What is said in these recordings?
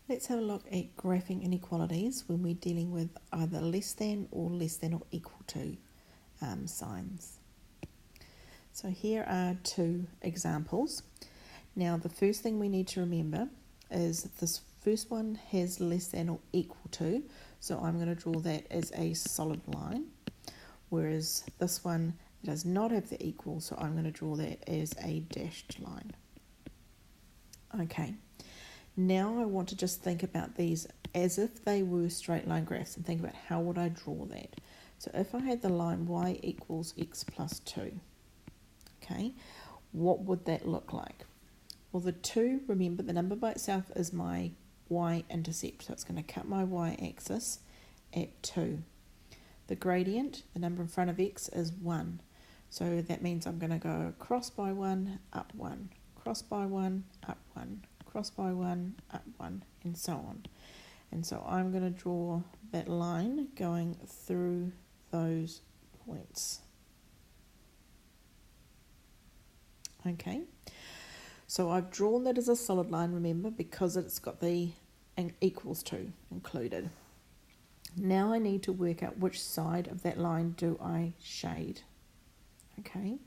Let's have a look at graphing inequalities when we're dealing with either less than or equal to signs. So here are two examples. Now the first thing we need to remember is this first one has less than or equal to, so I'm going to draw that as a solid line, whereas this one does not have the equal, so I'm going to draw that as a dashed line. Okay. Now I want to just think about these as if they were straight line graphs and think about how would I draw that. So if I had the line y equals x plus 2, okay, what would that look like? Well, the 2, remember the number by itself is my y-intercept, so it's going to cut my y-axis at 2. The gradient, the number in front of x, is 1. So that means I'm going to go cross by 1, up 1, cross by 1, up 1. Cross by 1, up 1, and so on. And so I'm going to draw that line going through those points. Okay, so I've drawn that as a solid line, remember, because it's got the equals to included. Now I need to work out which side of that line do I shade. Okay.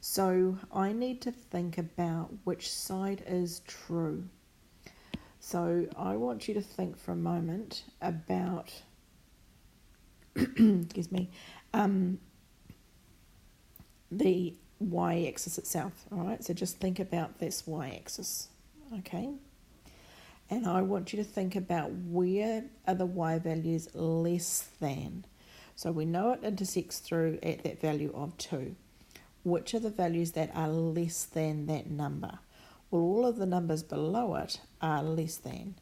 So I need to think about which side is true. So I want you to think for a moment about, excuse me, the y-axis itself. All right, so just think about this y-axis, okay? And I want you to think about where are the y values less than. So we know it intersects through at that value of 2. Which are the values that are less than that number? Well, all of the numbers below it are less than.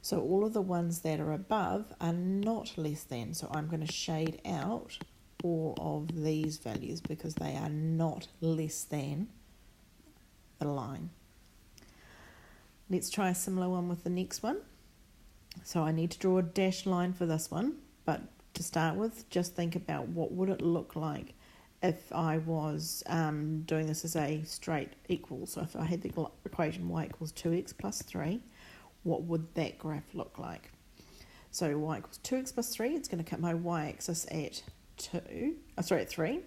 So all of the ones that are above are not less than. So I'm going to shade out all of these values because they are not less than the line. Let's try a similar one with the next one. So I need to draw a dashed line for this one, but to start with, just think about what would it look like if I was doing this as a straight equal. So if I had the equation y equals 2x plus 3, what would that graph look like? So y equals 2x plus 3, it's going to cut my y-axis at 3.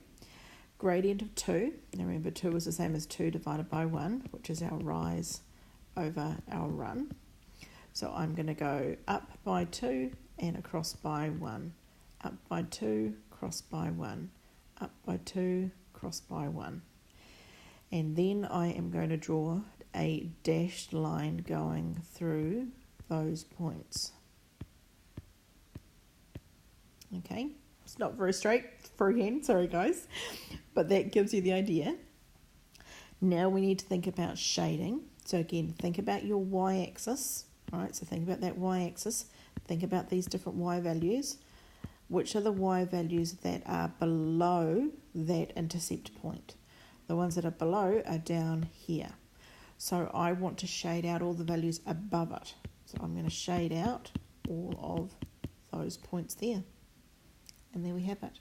Gradient of 2, now remember 2 is the same as 2 divided by 1, which is our rise over our run. So I'm going to go up by 2 and across by 1. Up by 2, cross by 1. Up by 2, cross by 1. And then I am going to draw a dashed line going through those points. Okay, it's not very straight for again, sorry guys, but that gives you the idea. Now we need to think about shading. So again, think about your y-axis, right? So think about that y-axis, think about these different y values. Which are the y values that are below that intercept point? The ones that are below are down here. So I want to shade out all the values above it. So I'm going to shade out all of those points there. And there we have it.